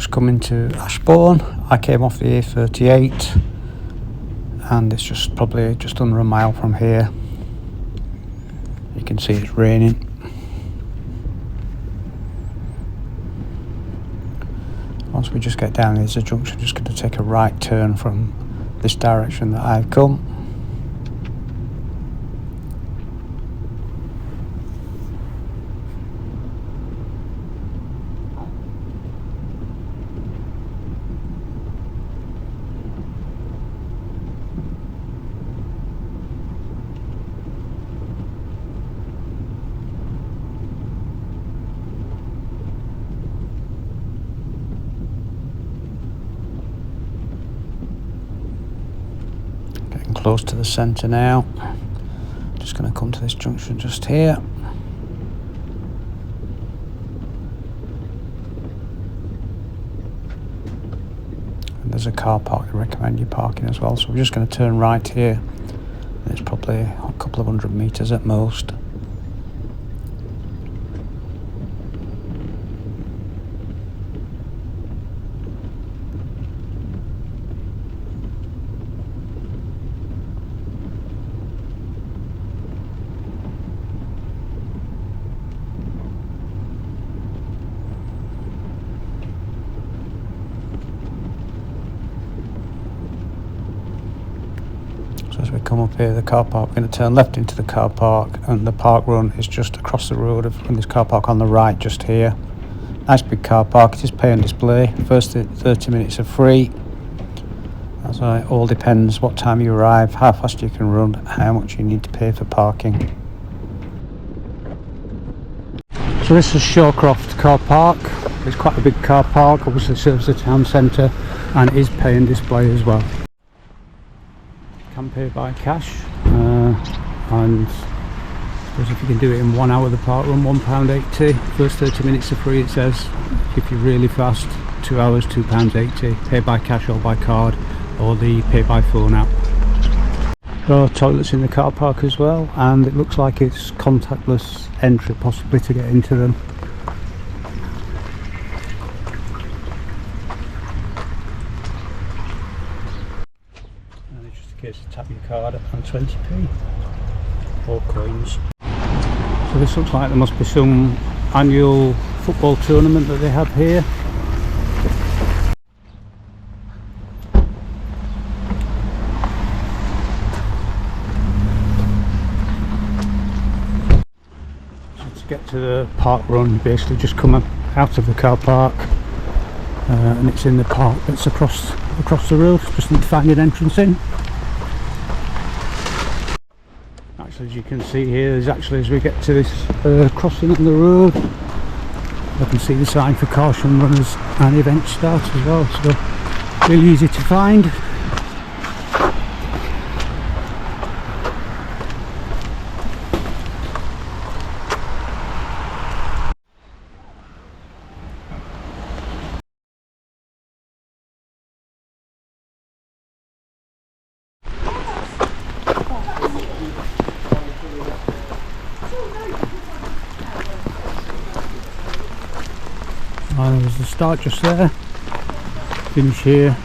just come into Ashbourne. I came off the A38 and it's just probably just under a mile from here. You can see it's raining. Once we just get down, there's a junction, just going to take a right turn from this direction that I've come. Close to the centre now. Just going to come to this junction just here. And there's a car park. I recommend you parking as well. So we're just going to turn right here. It's probably a couple of 100 metres at most. As we come up here, the car park, we're going to turn left into the car park, and the parkrun is just across the road from this car park on the right, just here. Nice big car park. It is pay and display. First 30 minutes are free. As it all depends what time you arrive, how fast you can run, how much you need to pay for parking. So this is Croft car park. It's quite a big car park, obviously serves the town centre, and it is pay and display as well. Can pay by cash, and I suppose if you can do it in 1 hour, the parkrun, £1.80. First 30 minutes are free, it says. If you're really fast, 2 hours, £2.80. Pay by cash or by card, or the pay by phone app. There are toilets in the car park as well, and it looks like it's contactless entry possibly to get into them. Case to tap your card and 20p or coins. So this looks like there must be some annual football tournament that they have here. So to get to the parkrun, you basically just come out of the car park, and it's in the park that's across the road. Just need to find an entrance in. As you can see here, there's actually, as we get to this crossing on the road, I can see the sign for caution runners and event start as well, so really easy to find. There's the start just there, finish here,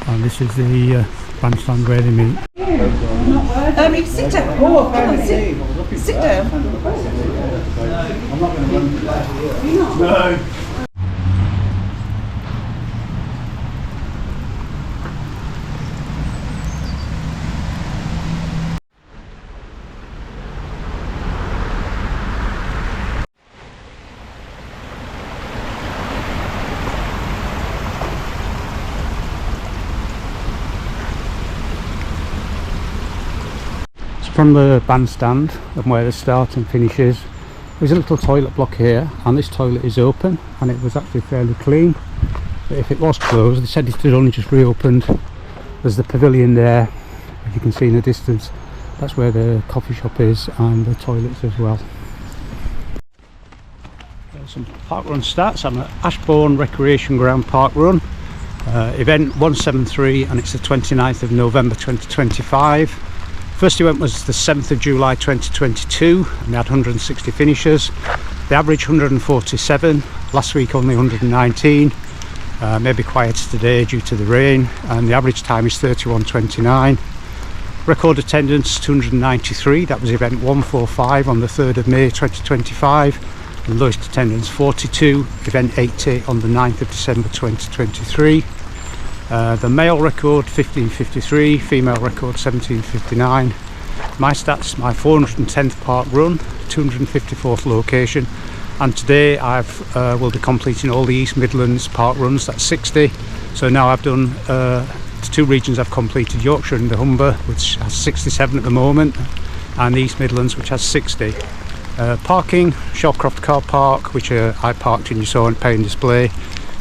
and this is the bandstand where they meet. You sit down. Come on, sit down. I'm not going to run for that. You're not? No. From the bandstand and where the start and finish is, there's a little toilet block here, and this toilet is open, and it was actually fairly clean. But if it was closed, they said it had only just reopened. There's the pavilion there, if you can see in the distance. That's where the coffee shop is, and the toilets as well. There's some parkrun stats. I'm at Ashbourne Recreation Ground Parkrun, event 173, and it's the 29th of November 2025. First event was the 7th of July 2022, and they had 160 finishers. The average 147, last week only 119. Maybe quieter today due to the rain, and the average time is 31:29. Record attendance 293, that was event 145 on the 3rd of May 2025. The lowest attendance 42, event 80 on the 9th of December 2023. The male record 1553, female record 1759. My stats, my 410th park run, 254th location, and today will be completing all the East Midlands park runs. That's 60. So now I've done the 2 regions I've completed: Yorkshire and the Humber, which has 67 at the moment, and the East Midlands, which has 60. Parking, Shawcroft car park, which I parked in, you saw on pay and display.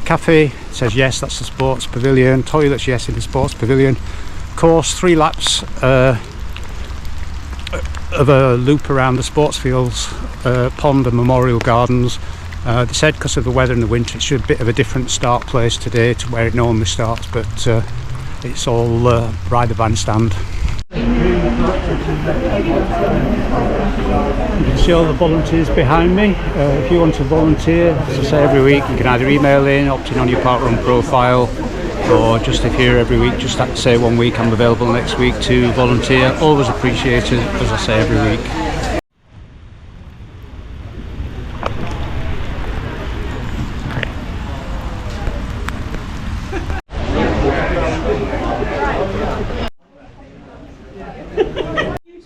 Café, says yes, that's the sports pavilion. Toilets, yes, in the sports pavilion. Course, 3 laps of a loop around the sports fields, pond and memorial gardens. They said because of the weather in the winter, it's a bit of a different start place today to where it normally starts, but it's all by the bandstand. You can see all the volunteers behind me. If you want to volunteer, as I say, every week you can either email in, opt in on your Parkrun profile, or just if you're here every week, just say 1 week I'm available next week to volunteer. Always appreciated, as I say, every week.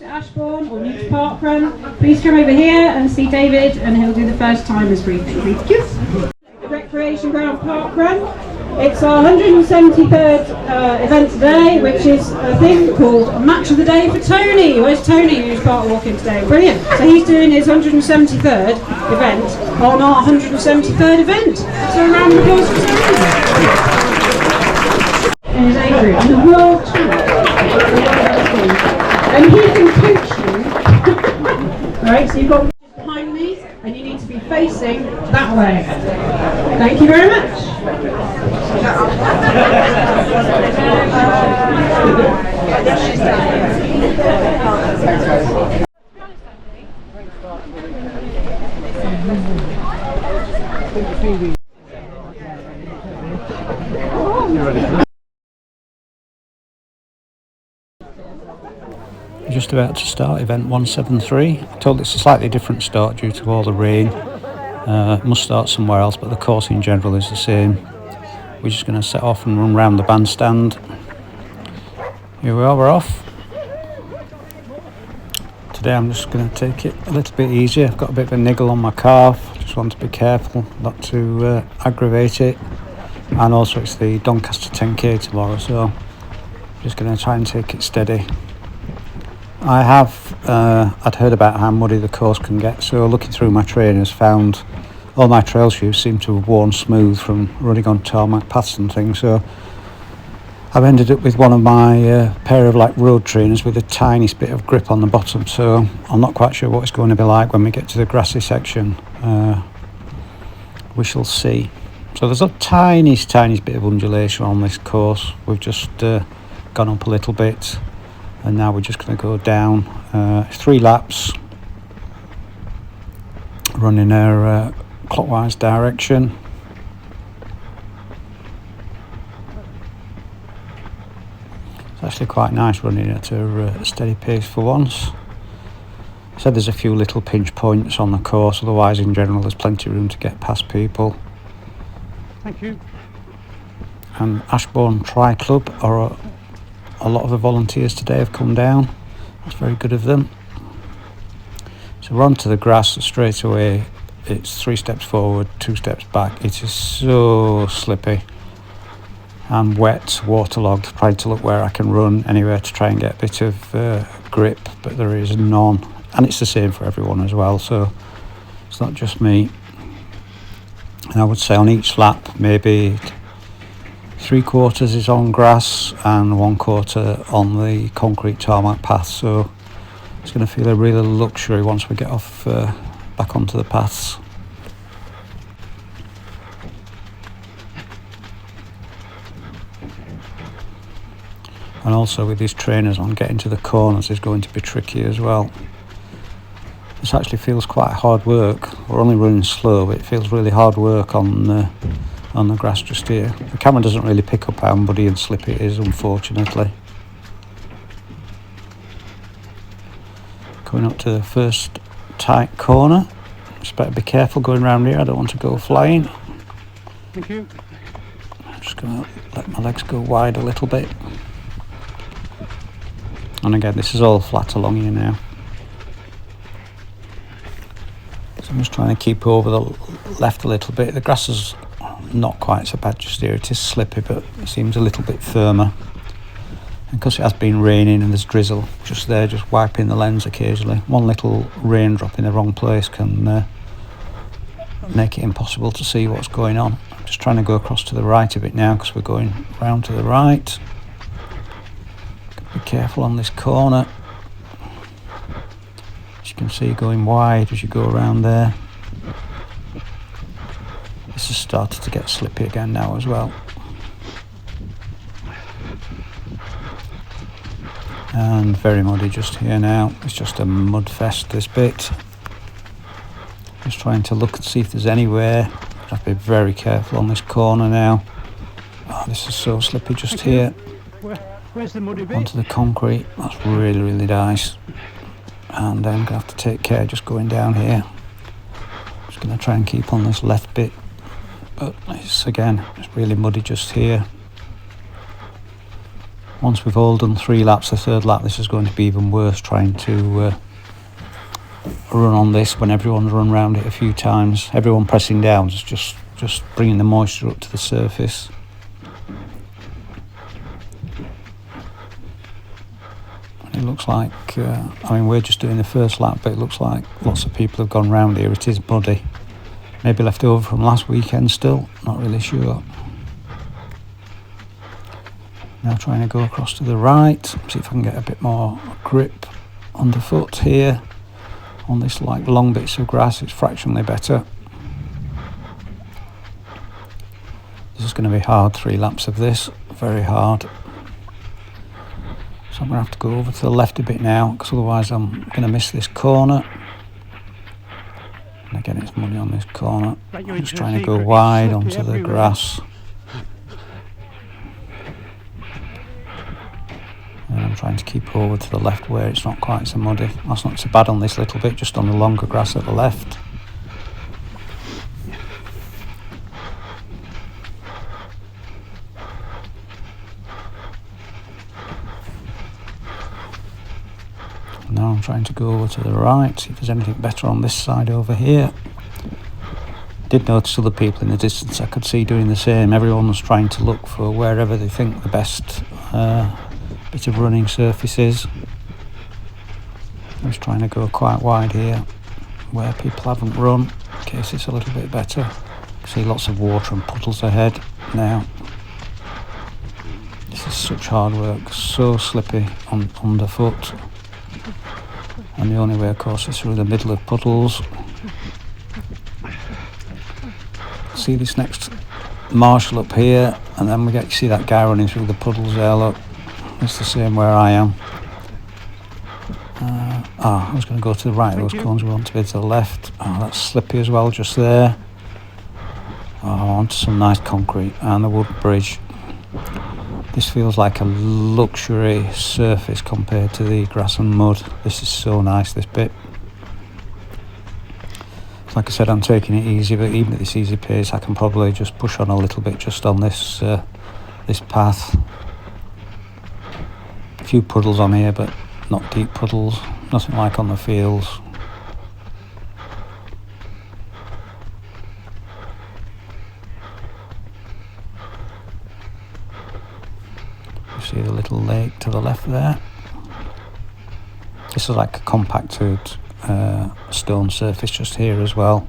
Ashbourne or new to Parkrun, please come over here and see David, and he'll do the first timers briefing. Thank you. Recreation Ground Parkrun. It's our 173rd event today, which is a thing called Match of the Day for Tony. Where's Tony, who's part walking today? Brilliant. So he's doing his 173rd event on our 173rd event. So a round of applause for Tony. And his age group, the world tour. And he can coach you. Right, so you've got behind me, and you need to be facing that way. Thank you very much. Just about to start event 173. I'm told it's a slightly different start due to all the rain. Must start somewhere else, but the course in general is the same. We're just going to set off and run round the bandstand. Here we are, we're off. Today I'm just going to take it a little bit easier. I've got a bit of a niggle on my calf. Just want to be careful not to aggravate it. And also it's the Doncaster 10k tomorrow, so I'm just going to try and take it steady. I'd heard about how muddy the course can get, so looking through my trainers, found all my trail shoes seem to have worn smooth from running on tarmac paths and things, so I've ended up with one of my pair of like road trainers with the tiniest bit of grip on the bottom, so I'm not quite sure what it's going to be like when we get to the grassy section. We shall see. So there's a tiniest bit of undulation on this course. We've just gone up a little bit, and now we're just going to go down 3 laps, running our clockwise direction. It's actually quite nice running at a steady pace for once. Said there's a few little pinch points on the course, otherwise in general there's plenty of room to get past people. Thank you. And Ashbourne Tri Club, or a lot of the volunteers today have come down. That's very good of them. So we're onto the grass straight away. It's 3 steps forward, 2 steps back. It is so slippy and wet, waterlogged. Trying to look where I can run anywhere to try and get a bit of grip, but there is none. And it's the same for everyone as well, so it's not just me. And I would say on each lap, maybe 3/4 is on grass and 1/4 on the concrete tarmac path, so it's going to feel a real luxury once we get off back onto the paths. And also with these trainers on, getting to the corners is going to be tricky as well. This actually feels quite hard work. We're only running slow, but it feels really hard work on on the grass just here. The camera doesn't really pick up how muddy and slippy it is, unfortunately. Going up to the first tight corner. Just better be careful going around here, I don't want to go flying. Thank you. I'm just going to let my legs go wide a little bit. And again, this is all flat along here now. So I'm just trying to keep over the left a little bit. The grass is not quite so bad just here. It is slippy, but it seems a little bit firmer. And because it has been raining and there's drizzle just there, just wiping the lens occasionally. One little raindrop in the wrong place can make it impossible to see what's going on. I'm just trying to go across to the right a bit now because we're going round to the right. Be careful on this corner. As you can see, going wide as you go around there. This has started to get slippy again now as well. And very muddy just here now. It's just a mud fest, this bit. Just trying to look and see if there's anywhere. I have to be very careful on this corner now. Oh, this is so slippy just here. Where's the muddy bit? Onto the concrete. That's really, really nice. And I'm going to have to take care just going down here. Just going to try and keep on this left bit. But it's really muddy just here. Once we've all done 3 laps, the 3rd lap, this is going to be even worse, trying to run on this when everyone's run around it a few times. Everyone pressing down is just bringing the moisture up to the surface. It looks like, we're just doing the first lap, but it looks like lots of people have gone round here. It is muddy. Maybe left over from last weekend still, not really sure. Now trying to go across to the right, see if I can get a bit more grip underfoot here. On this long bits of grass, it's fractionally better. This is going to be hard, 3 laps of this, very hard. So I'm going to have to go over to the left a bit now, because otherwise I'm going to miss this corner. And again, it's muddy on this corner. I'm just trying to go wide onto the grass. And I'm trying to keep over to the left where it's not quite so muddy. That's not so bad on this little bit, just on the longer grass at the left. Now I'm trying to go over to the right, see if there's anything better on this side over here. I did notice other people in the distance I could see doing the same. Everyone was trying to look for wherever they think the best bit of running surface is. I was trying to go quite wide here where people haven't run, in case it's a little bit better. You can see lots of water and puddles ahead now. This is such hard work, so slippy underfoot. And the only way, of course, is through the middle of puddles. See this next marshal up here, and then you see that guy running through the puddles there, look. It's the same where I am. I was going to go to the right of those cones, we want to be to the left. Oh, that's slippy as well, just there. Oh, onto some nice concrete and the wood bridge. This feels like a luxury surface compared to the grass and mud. This is so nice, this bit. Like I said, I'm taking it easy, but even at this easy pace I can probably just push on a little bit just on this this path. A few puddles on here, but not deep puddles, nothing like on the fields. You see the little lake to the left there. This is like a compacted stone surface just here as well.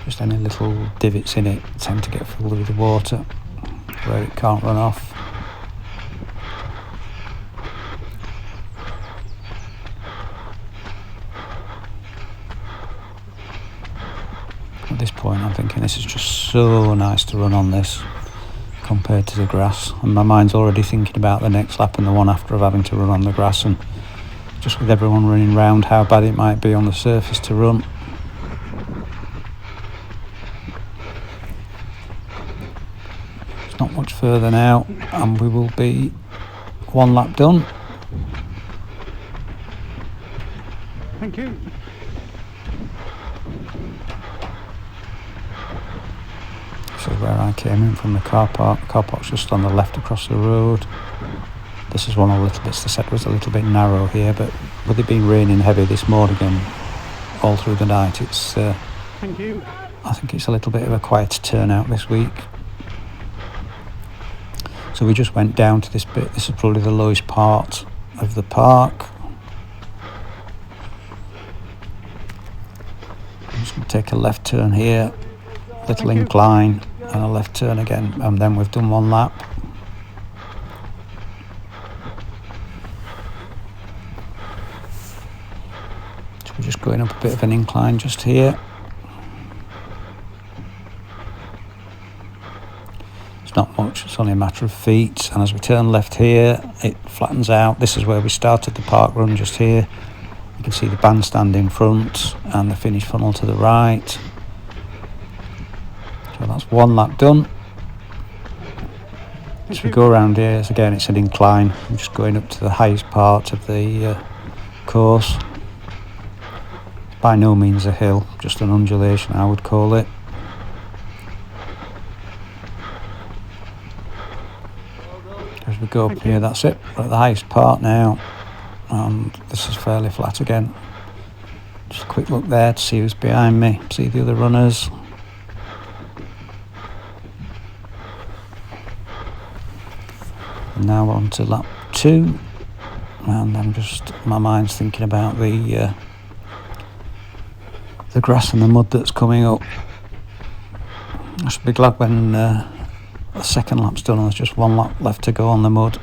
Just any little divots in it tend to get filled with water where it can't run off. At this point I'm thinking this is just so nice to run on this compared to the grass, and my mind's already thinking about the next lap and the one after of having to run on the grass, and just with everyone running round how bad it might be on the surface to run. further now, and we will be 1 lap done. Thank you. This is where I came in from the car park. The car park's just on the left across the road. This is one of the little bits the set was a little bit narrow here, but with it being raining heavy this morning and all through the night, it's Thank you. I think it's a little bit of a quieter turnout this week. So we just went down to this bit. This is probably the lowest part of the park. I'm just going to take a left turn here, little incline, and a left turn again, and then we've done 1 lap. So we're just going up a bit of an incline just here. It's not much, it's only a matter of feet, and as we turn left here it flattens out. This is where we started the park run, just here. You can see the bandstand in front and the finish funnel to the right. So that's 1 lap done. As we go around here, again it's an incline. I'm just going up to the highest part of the course. By no means a hill, just an undulation I would call it. As we go up here, that's it, we're at the highest part now, and this is fairly flat again. Just a quick look there to see who's behind me, see the other runners. And now we're on to lap 2, and I'm just, my mind's thinking about the grass and the mud that's coming up. I should be glad when the second lap's done and there's just 1 lap left to go on the mud.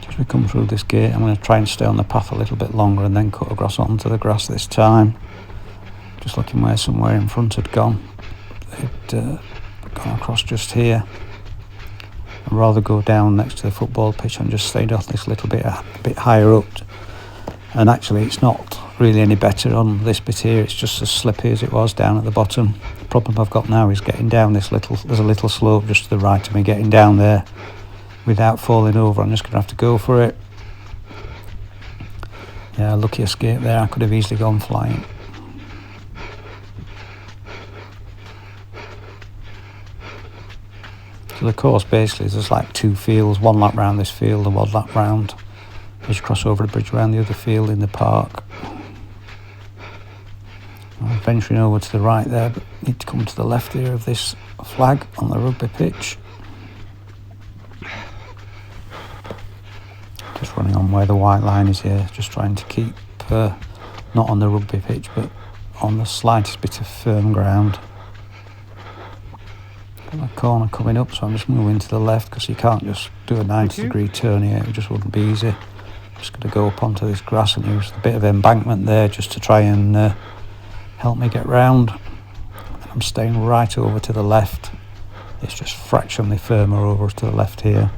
As we come through this gate, I'm going to try and stay on the path a little bit longer and then cut across onto the grass this time. Just looking where somewhere in front had gone. They'd gone across just here. I'd rather go down next to the football pitch and just stayed off this little bit a bit higher up. And actually it's not really any better on this bit here, it's just as slippy as it was down at the bottom. The problem I've got now is getting down this little, there's a little slope just to the right of me, getting down there without falling over. I'm just going to have to go for it. Yeah, lucky escape there, I could have easily gone flying. So the course basically there's like 2 fields, 1 lap round this field and 1 lap round as you cross over the bridge around the other field in the park. I'm venturing over to the right there, but need to come to the left here of this flag on the rugby pitch. Just running on where the white line is here, just trying to keep not on the rugby pitch but on the slightest bit of firm ground. Got a corner coming up, so I'm just moving to the left because you can't just do a 90-degree turn here, it just wouldn't be easy. I'm just going to go up onto this grass and use a bit of embankment there just to try and help me get round. And I'm staying right over to the left. It's just fractionally firmer over to the left here.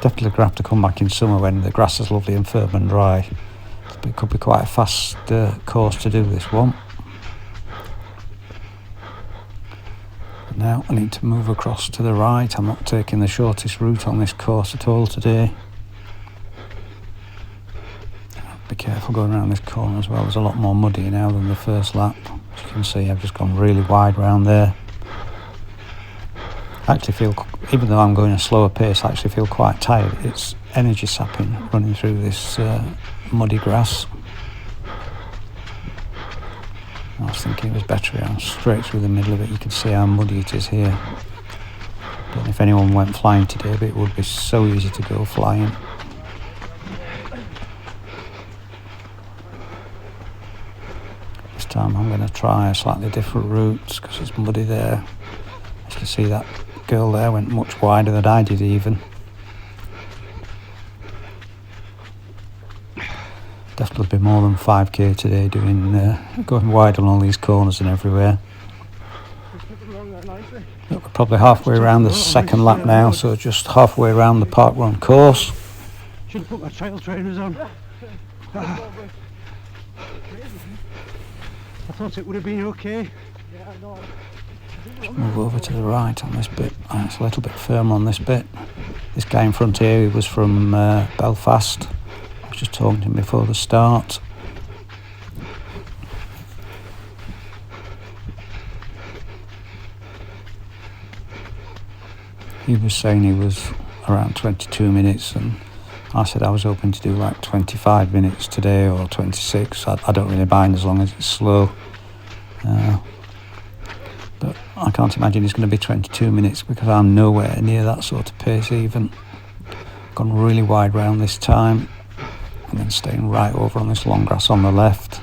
Definitely going to have to come back in summer when the grass is lovely and firm and dry. It could be quite a fast course to do this one. Now I need to move across to the right. I'm not taking the shortest route on this course at all today. Be careful going around this corner as well, there's a lot more muddy now than the first lap. As you can see, I've just gone really wide round there. I actually feel, even though I'm going a slower pace, I actually feel quite tired. It's energy sapping running through this muddy grass. I was thinking it was better around straight through the middle of it. You can see how muddy it is here. Don't know if anyone went flying today, but it would be so easy to go flying. This time I'm going to try a slightly different route because it's muddy there. As you can see, that girl there went much wider than I did even. Definitely be more than 5k today doing going wide on all these corners and everywhere. We're probably halfway around the second lap now, so just halfway around the Parkrun course. Should have put my trail trainers on. I thought it would have been okay. Move over to the right on this bit. It's a little bit firmer on this bit. This guy in front here, he was from Belfast. I was just talking to him before the start. He was saying he was around 22 minutes, and I said I was hoping to do like 25 minutes today or 26. I don't really mind as long as it's slow. But I can't imagine it's going to be 22 minutes because I'm nowhere near that sort of pace even. Gone really wide round this time and then staying right over on this long grass on the left.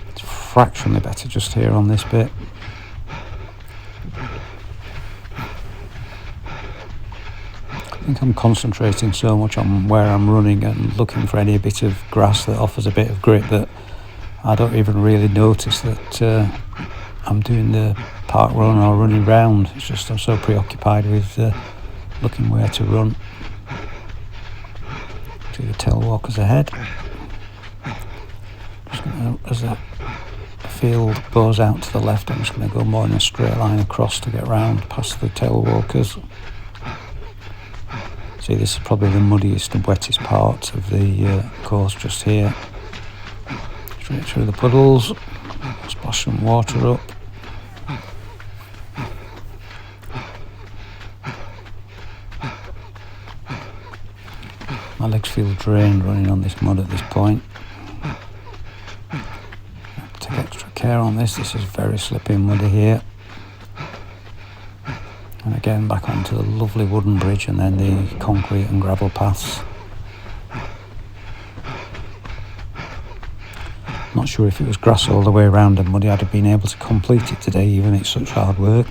It's fractionally better just here on this bit. I think I'm concentrating so much on where I'm running and looking for any bit of grass that offers a bit of grip that I don't even really notice that I'm doing the park run or running round. It's just I'm so preoccupied with looking where to run. See the tail walkers ahead. Just gonna, as the field goes out to the left, I'm just going to go more in a straight line across to get round past the tail walkers. See, this is probably the muddiest and wettest part of the course just here. Straight through the puddles, splash some water up. My legs feel drained running on this mud at this point. Take extra care on this. This is very slippy and muddy here. And again back onto the lovely wooden bridge and then the concrete and gravel paths. Not sure if it was grass all the way around and muddy I'd have been able to complete it today, even it's such hard work.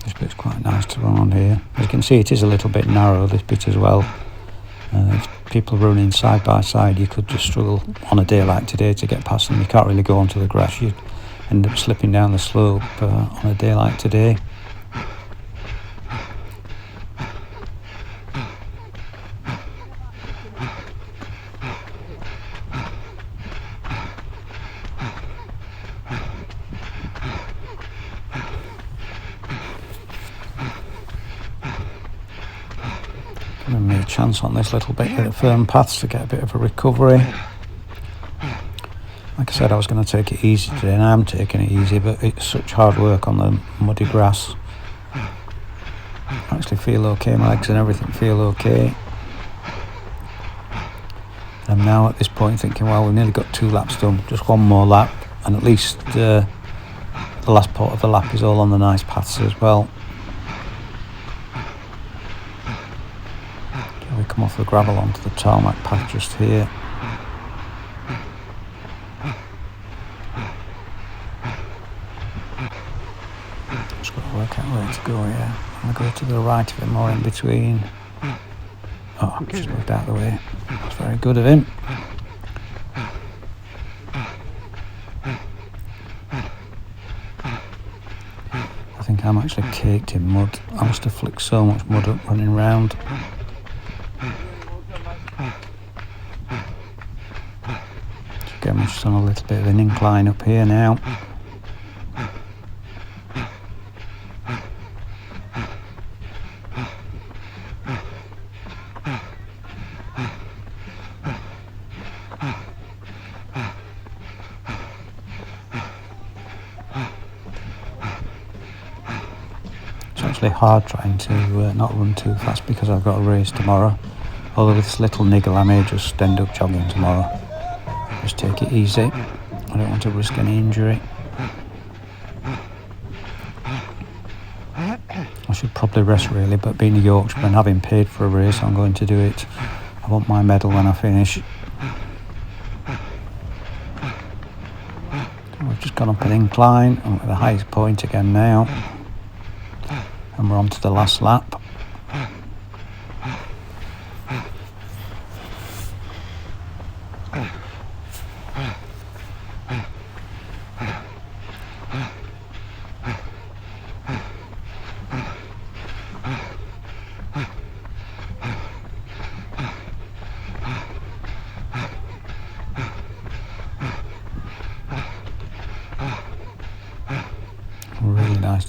This bit's quite nice to run on here. As you can see, it is a little bit narrow, this bit as well. If people running side by side, you could just struggle on a day like today to get past them. You can't really go onto the grass. You end up slipping down the slope on a day like today. Giving me a chance on this little bit of the firm paths to get a bit of a recovery. Like I said, I was going to take it easy today, and I am taking it easy, but it's such hard work on the muddy grass. I actually feel okay, my legs and everything feel okay. I'm now at this point thinking, well, we've nearly got 2 laps done, just one more lap, and at least the last part of the lap is all on the nice paths as well. We come off the gravel onto the tarmac path just here. Just got to work out where to go here. I'm going to go to the right of him or in between. Oh, I've just moved out of the way. That's very good of him. I think I'm actually caked in mud. I must have flicked so much mud up running round. Again, we're just on a little bit of an incline up here now. It's actually hard trying to not run too fast because I've got a race tomorrow. Although with this little niggle I may just end up jogging tomorrow. Just take it easy. I don't want to risk any injury. I should probably rest really, but being a Yorkshireman, having paid for a race, I'm going to do it. I want my medal when I finish. We've just gone up an incline. I'm at the highest point again now. And we're on to the last lap.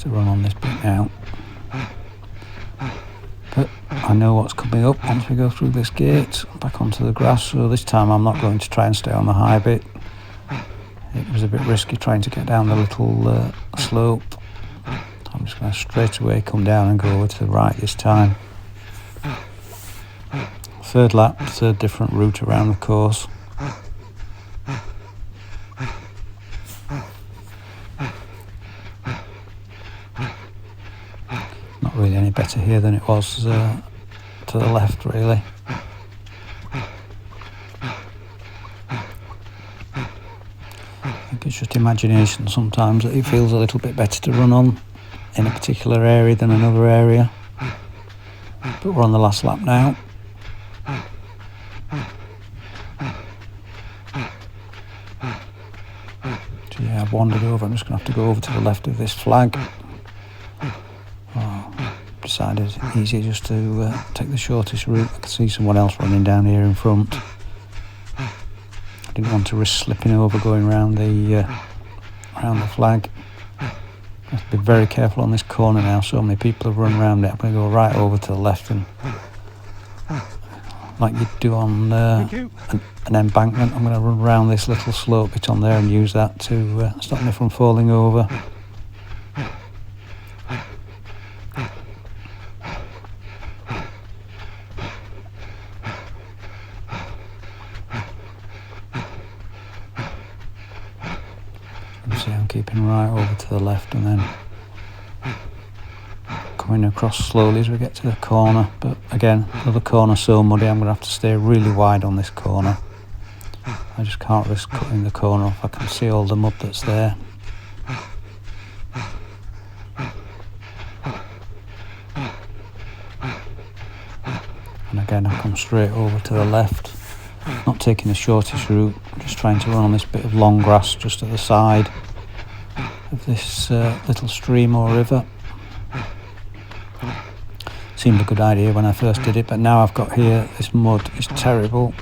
to run on this bit now. But I know what's coming up once we go through this gate, back onto the grass, so this time I'm not going to try and stay on the high bit. It was a bit risky trying to get down the little slope. I'm just going to straight away come down and go over to the right this time. Third lap, third different route around the course. Not really any better here than it was to the left, really. I think it's just imagination sometimes that it feels a little bit better to run on in a particular area than another area. But we're on the last lap now. So yeah, I've wandered over. I'm just going to have to go over to the left of this flag. Decided easier just to take the shortest route. I can see someone else running down here in front. I didn't want to risk slipping over going around the flag. I have to be very careful on this corner now. So many people have run around it. I'm going to go right over to the left and, like you do on an embankment, I'm going to run around this little slope bit on there and use that to stop me from falling over. I'm keeping right over to the left and then coming across slowly as we get to the corner. But again, another corner so muddy, I'm going to have to stay really wide on this corner. I just can't risk cutting the corner off. I can see all the mud that's there. And again, I come straight over to the left, not taking the shortest route, just trying to run on this bit of long grass just at the side of this little stream or river. Seemed a good idea when I first did it, but now I've got here, this mud is terrible.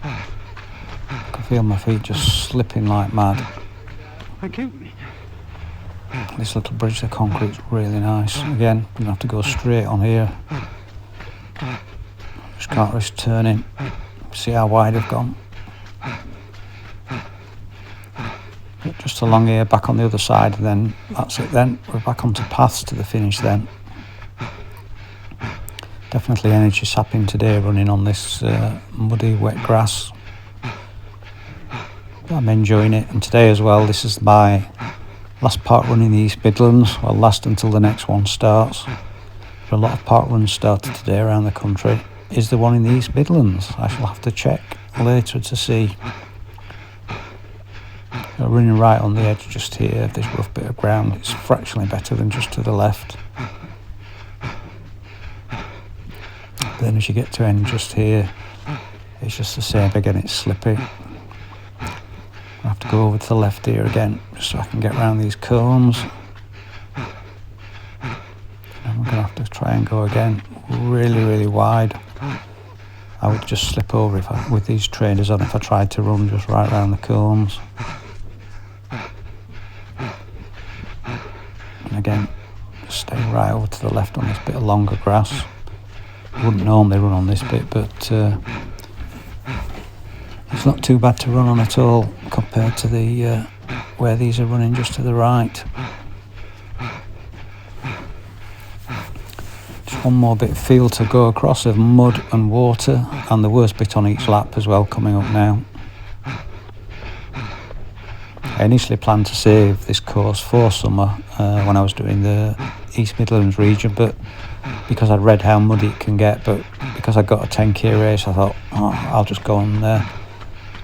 I can feel my feet just slipping like mad. Thank you. This little bridge, the concrete's really nice. Again, I'm going to have to go straight on here. Just can't risk turning. See how wide I've gone. Just along here, back on the other side, and then that's it then. We're back onto paths to the finish then. Definitely energy sapping today running on this muddy, wet grass. But I'm enjoying it, and today as well, this is my last park run in the East Midlands. I'll last until the next one starts. There are a lot of park runs started today around the country. Is there one in the East Midlands? I shall have to check later to see. We're running right on the edge just here of this rough bit of ground. It's fractionally better than just to the left. Then as you get to end just here, it's just the same again, it's slippy. I have to go over to the left here again, just so I can get around these cones. And I'm going to have to try and go again, really, really wide. I would just slip over with these trainers on if I tried to run just right around the cones. And again, just stay right over to the left on this bit of longer grass. I wouldn't normally run on this bit, but it's not too bad to run on at all compared to the where these are running just to the right. Just one more bit of field to go across of mud and water, and the worst bit on each lap as well coming up now. I initially planned to save this course for summer when I was doing the East Midlands region, but because I'd read how muddy it can get, but because I got a 10k race, I thought, oh, I'll just go and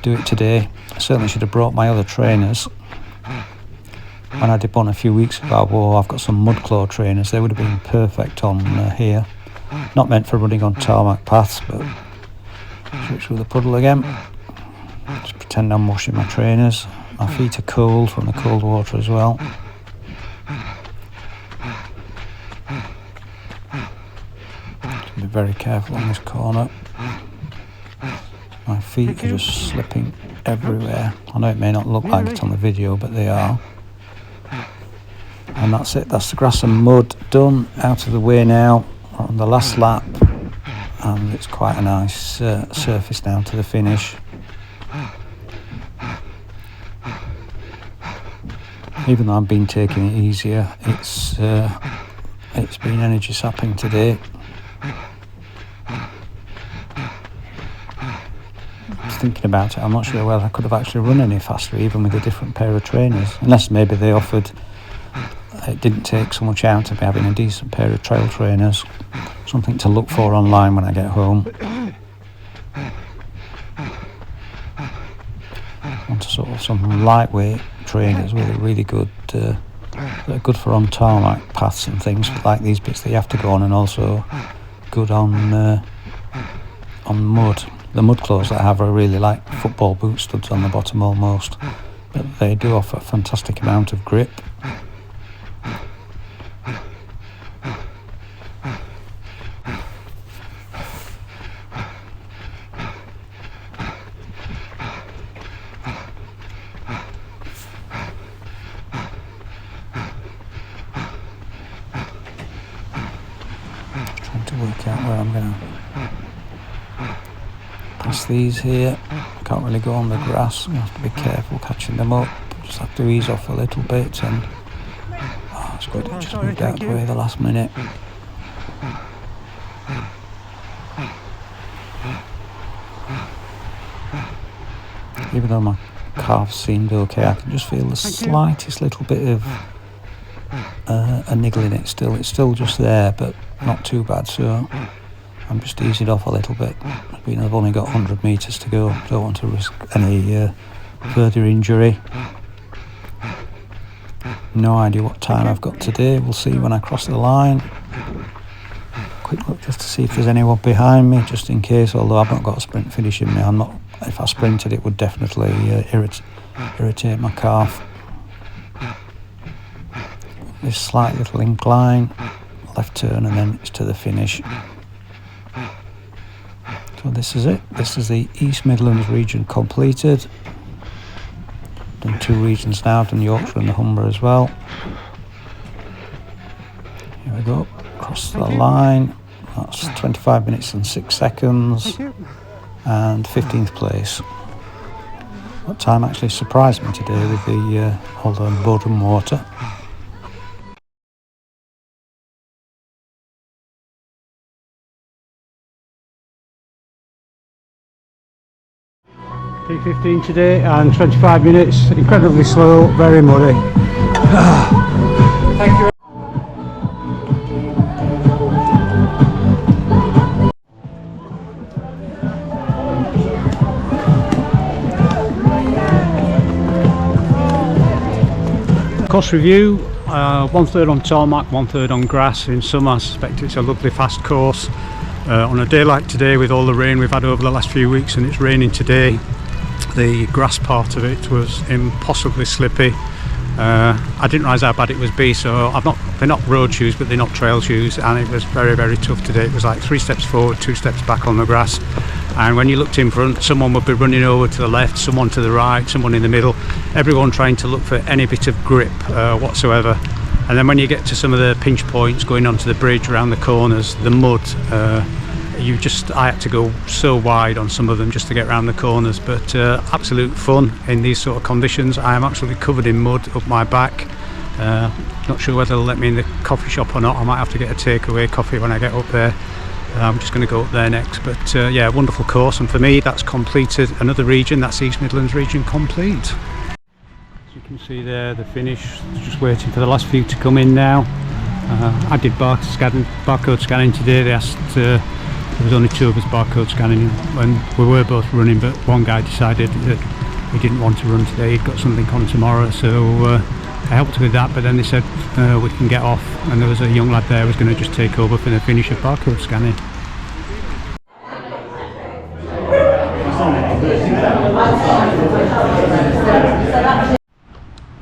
do it today. I certainly should have brought my other trainers. When I did one a few weeks ago, well, I've got some mudclaw trainers. They would have been perfect on here. Not meant for running on tarmac paths, but switch through the puddle again. Just pretend I'm washing my trainers. My feet are cold from the cold water as well. Be very careful on this corner. My feet are just slipping everywhere. I know it may not look like it on the video, but they are. And that's it, that's the grass and mud done, out of the way now on the last lap, and it's quite a nice surface down to the finish. Even though I've been taking it easier, it's been energy sapping today. Thinking about it, I'm not sure whether I could have actually run any faster even with a different pair of trainers, unless maybe they offered, it didn't take so much out of me having a decent pair of trail trainers. Something to look for online when I get home. Want sort of some lightweight trainers with a really good that are good for on tarmac paths and things like these bits that you have to go on, and also good on mud. The mud clothes that I have are really like football boot studs on the bottom almost, but they do offer a fantastic amount of grip. Trying to work out where I'm going to pass these here. Can't really go on the grass, I have to be careful catching them up. Just have to ease off a little bit, and it's good, it just moved out of the way the last minute. Even though my calves seemed okay, I can just feel the slightest little bit of a niggle in it still. It's still just there, but not too bad, so I'm just easing off a little bit. I've only got 100 metres to go, don't want to risk any further injury. No idea what time I've got today, we'll see when I cross the line. Quick look just to see if there's anyone behind me, just in case, although I've not got a sprint finish in me. If I sprinted it would definitely irritate my calf. This slight little incline, left turn, and then it's to the finish. So this is it. This is the East Midlands region completed. Done 2 regions now, done Yorkshire and the Humber as well. Here we go, across the line. That's 25 minutes and 6 seconds. And 15th place. That time actually surprised me today with the all the mud and water. P15 today and 25 minutes, incredibly slow, very muddy. Thank you. Course review, 1/3 on tarmac, 1/3 on grass. In some I suspect it's a lovely fast course. On a day like today with all the rain we've had over the last few weeks, and it's raining today, the grass part of it was impossibly slippy. I didn't realise how bad it was be, so they're not road shoes but they're not trail shoes, and it was very, very tough today. It was like 3 steps forward, 2 steps back on the grass, and when you looked in front someone would be running over to the left, someone to the right, someone in the middle, everyone trying to look for any bit of grip whatsoever. And then when you get to some of the pinch points going onto the bridge around the corners, the mud, I had to go so wide on some of them just to get around the corners, but absolute fun in these sort of conditions. I am absolutely covered in mud up my back. Not sure whether they'll let me in the coffee shop or not. I might have to get a takeaway coffee when I get up there. I'm just going to go up there next, but yeah, wonderful course, and for me that's completed another region. That's East Midlands region complete. As you can see there, the finish, just waiting for the last few to come in now. I did barcode scanning today. They asked, there was only 2 of us barcode scanning when we were both running, but one guy decided that he didn't want to run today, he'd got something on tomorrow, so I helped with that. But then they said we can get off, and there was a young lad there who was going to just take over for the finish of barcode scanning.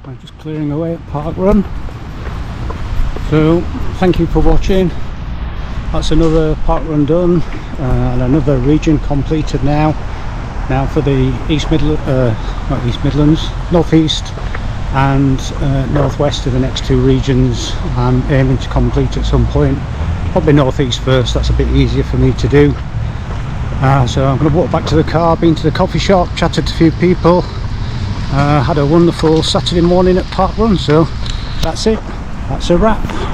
I'm just clearing away at Parkrun. So thank you for watching. That's another parkrun done, and another region completed now. Now for the North East and northwest are the next two regions I'm aiming to complete at some point. Probably northeast first, that's a bit easier for me to do. So I'm going to walk back to the car, been to the coffee shop, chatted to a few people, had a wonderful Saturday morning at Parkrun, so that's it, that's a wrap.